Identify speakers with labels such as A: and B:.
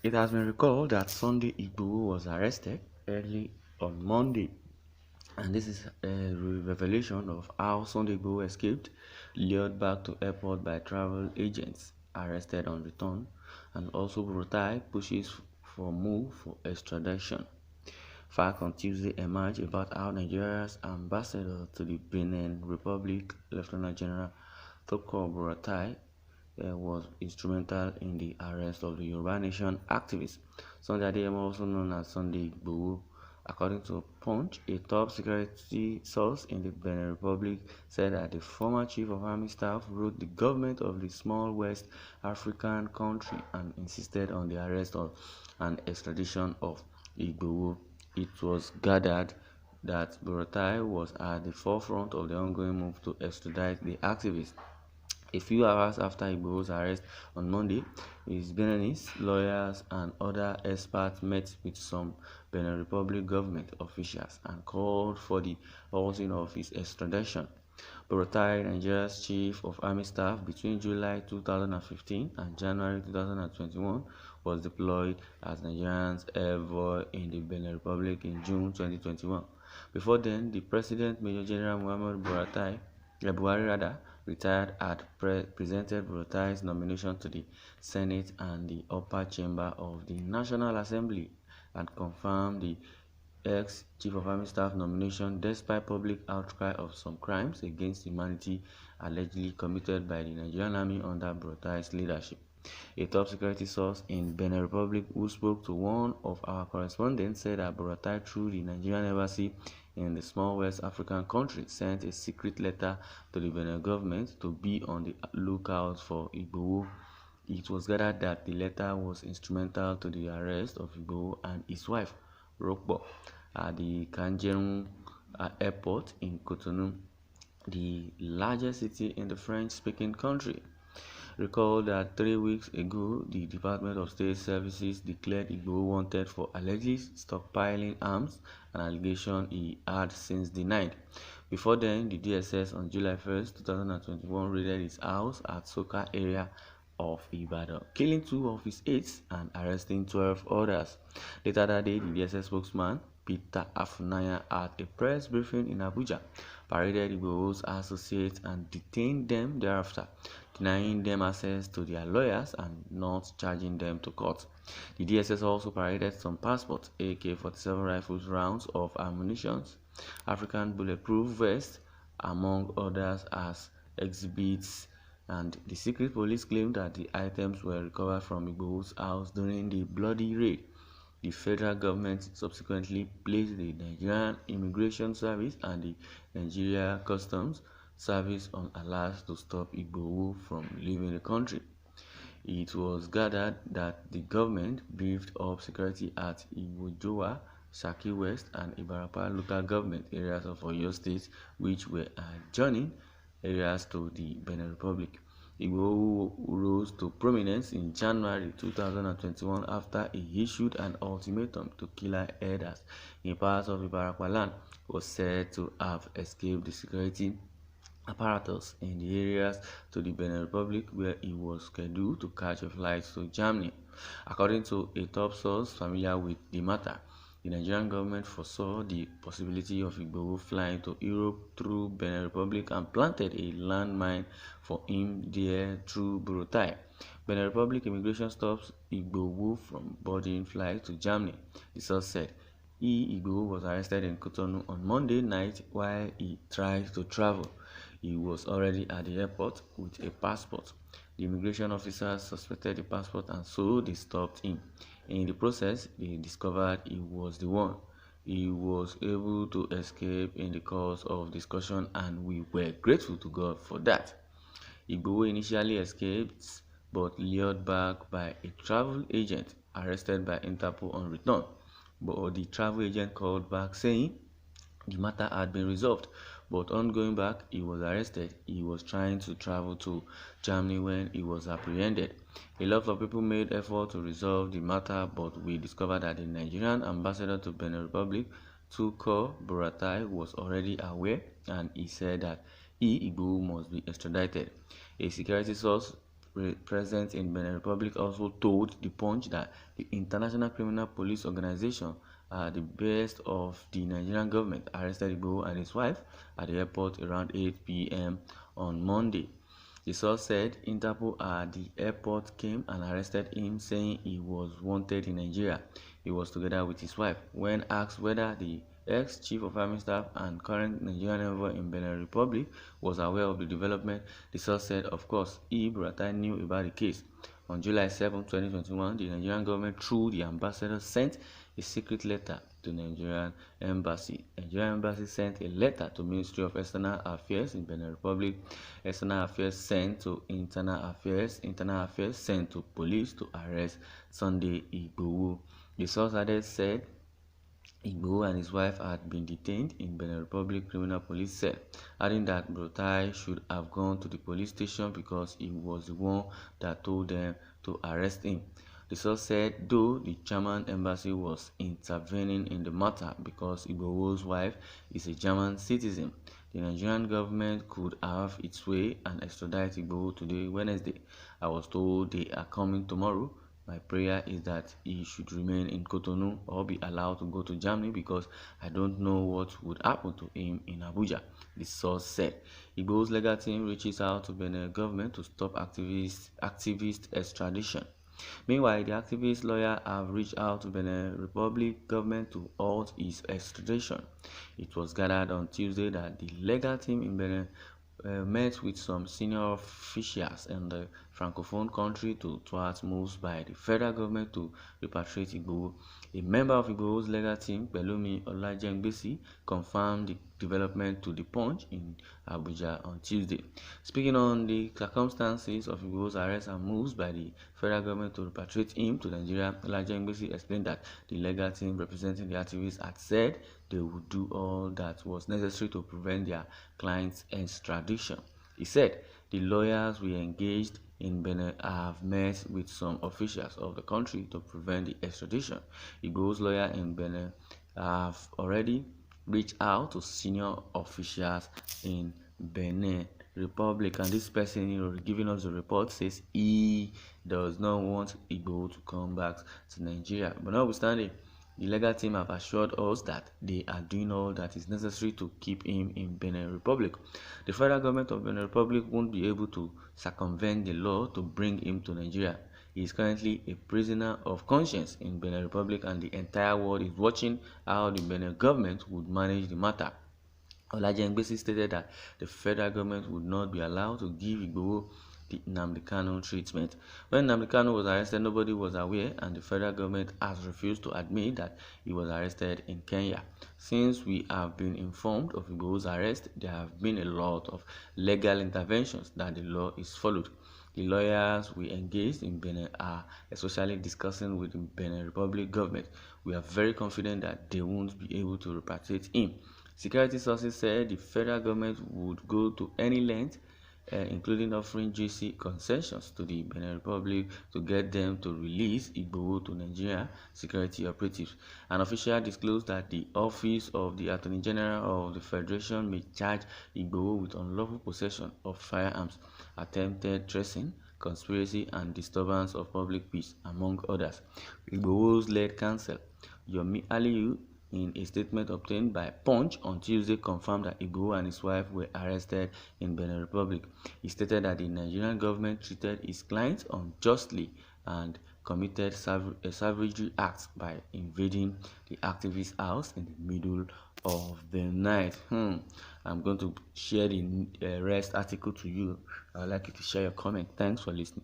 A: It has been recalled that Sunday Igboho was arrested early on Monday, and this is a revelation of how Sunday Igboho escaped, lured back to airport by travel agents, arrested on return, and also Burutai pushes for move for extradition. Facts on Tuesday emerged about how Nigeria's ambassador to the Benin Republic, Lieutenant General Toko Burutai, was instrumental in the arrest of the Yoruba Nation activist Sunday Adeyemo, also known as Sunday Igboho. According to Punch, a top security source in the Benin Republic said that the former chief of army staff wrote the government of the small West African country and insisted on the arrest of and extradition of Igboho. It was gathered that Burutai was at the forefront of the ongoing move to extradite the activist. A few hours after Igboho's arrest on Monday, his Beninese lawyers and other experts met with some Benin Republic government officials and called for the halting of his extradition. Burutai, Nigeria's chief of army staff between July 2015 and January 2021, was deployed as Nigeria's envoy in the Benin Republic in June 2021. Before then, the President Major General Muhammadu Buhari retired, had presented Burutai's nomination to the Senate and the upper chamber of the National Assembly and confirmed the ex-Chief of Army Staff nomination despite public outcry of some crimes against humanity allegedly committed by the Nigerian Army under Burutai's leadership. A top security source in Benin Republic who spoke to one of our correspondents said that Burutai, through the Nigerian embassy in the small West African country, sent a secret letter to the Benin government to be on the lookout for Igboho. It was gathered that the letter was instrumental to the arrest of Igboho and his wife, Rokbo, at the Kanjerun airport in Cotonou, the largest city in the French-speaking country. Recall that 3 weeks ago, the Department of State Services declared Igboho wanted for allegedly stockpiling arms, an allegation he had since denied. Before then, the DSS on July 1, 2021 raided his house at Soka area of Ibadan, killing 2 of his aides and arresting 12 others. Later that day, the DSS spokesman, Peter Afunaya, at a press briefing in Abuja, paraded Igboho's associates and detained them thereafter, denying them access to their lawyers and not charging them to court. The DSS also paraded some passports, AK-47 rifles, rounds of ammunition, African bulletproof vests, among others, as exhibits, and the secret police claimed that the items were recovered from Igboho's house during the bloody raid. The federal government subsequently placed the Nigerian Immigration Service and the Nigeria Customs Service on alert to stop Igboho from leaving the country. It was gathered that the government beefed up security at Iwojowa, Shaki West, and Ibarapa local government areas of Oyo State, which were adjoining areas to the Benin Republic. Igboho rose to prominence in January 2021 after he issued an ultimatum to killer herders in parts of Ibarapa land. He was said to have escaped the security apparatus in the areas to the Benin Republic, where he was scheduled to catch a flight to Germany. According to a top source familiar with the matter, the Nigerian government foresaw the possibility of Igboho flying to Europe through Benin Republic and planted a landmine for him there through Burutai. Benin Republic immigration stops Igboho from boarding flight to Germany, the source said. Igboho was arrested in Cotonou on Monday night while he tried to travel. He was already at the airport with a passport. The immigration officers suspected the passport and so they stopped him. In the process, they discovered he was the one. He was able to escape in the course of discussion and we were grateful to God for that. Igboho initially escaped but lured back by a travel agent arrested by Interpol on return. But the travel agent called back saying the matter had been resolved, but on going back, he was arrested. He was trying to travel to Germany when he was apprehended. A lot of people made effort to resolve the matter, but we discovered that the Nigerian ambassador to Benin Republic, Tukur Buratai, was already aware, and he said that Igboho must be extradited. A security source present in Benin Republic also told The Punch that the International Criminal Police Organization, the best of the Nigerian government, arrested Igboho and his wife at the airport around 8 p.m. on Monday. The source said Interpol at the airport came and arrested him, saying he was wanted in Nigeria. He was together with his wife. When asked whether the ex-chief of army staff and current Nigerian envoy in Benin Republic was aware of the development, the source said, of course, he, Burutai, knew about the case. On July 7, 2021, the Nigerian government, through the ambassador, sent a secret letter to Nigerian embassy. Nigerian embassy sent a letter to Ministry of External Affairs in Benin Republic. External Affairs sent to Internal Affairs. Internal Affairs sent to police to arrest Sunday Igboho. The source added said Igboho and his wife had been detained in Benin Republic Criminal Police cell, adding that Burutai should have gone to the police station because he was the one that told them to arrest him. The source said though the German embassy was intervening in the matter because Igboho's wife is a German citizen, the Nigerian government could have its way and extradite Igboho today, Wednesday. I was told they are coming tomorrow. My prayer is that he should remain in Cotonou or be allowed to go to Germany because I don't know what would happen to him in Abuja, the source said. Igboho's legal team reaches out to Benin government to stop activist extradition. Meanwhile, the activist lawyer have reached out to Benin Republic government to halt his extradition. It was gathered on Tuesday that the legal team in Benin met with some senior officials in the francophone country to thwart moves by the federal government to repatriate Igboho. A member of Igboho's legal team, Pelumi Olajengbesi, confirmed the development to The Punch in Abuja on Tuesday. Speaking on the circumstances of Igboho's arrest and moves by the federal government to repatriate him to Nigeria, Olajengbesi explained that the legal team representing the activists had said they would do all that was necessary to prevent their client's extradition. He said the lawyers we engaged in Benin have met with some officials of the country to prevent the extradition. Igboho's lawyer in Benin have already reached out to senior officials in Benin Republic, and this person giving us the report says he does not want Igboho to come back to Nigeria. But notwithstanding, the legal team have assured us that they are doing all that is necessary to keep him in Benin Republic. The federal government of Benin Republic won't be able to circumvent the law to bring him to Nigeria. He is currently a prisoner of conscience in Benin Republic, and the entire world is watching how the Benin government would manage the matter. Olajengbesi stated that the federal government would not be allowed to give Igboho the Nnamdi Kanu treatment. When Nnamdi Kanu was arrested, nobody was aware, and the federal government has refused to admit that he was arrested in Kenya. Since we have been informed of Igboho's arrest, there have been a lot of legal interventions that the law is followed. The lawyers we engaged in Benin are especially discussing with the Benin Republic government. We are very confident that they won't be able to repatriate him. Security sources said the federal government would go to any length, including offering juicy concessions to the Benin Republic to get them to release Igboho to Nigeria security operatives. An official disclosed that the Office of the Attorney General of the Federation may charge Igboho with unlawful possession of firearms, attempted treason, conspiracy, and disturbance of public peace, among others. Igboho's lead counsel, Yomi Aliyu, in a statement obtained by Punch on Tuesday, confirmed that Igboho and his wife were arrested in Benin Republic. He stated that the Nigerian government treated his clients unjustly and committed savagery acts by invading the activist's house in the middle of the night. I'm going to share the rest article to you. I'd like you to share your comment. Thanks for listening.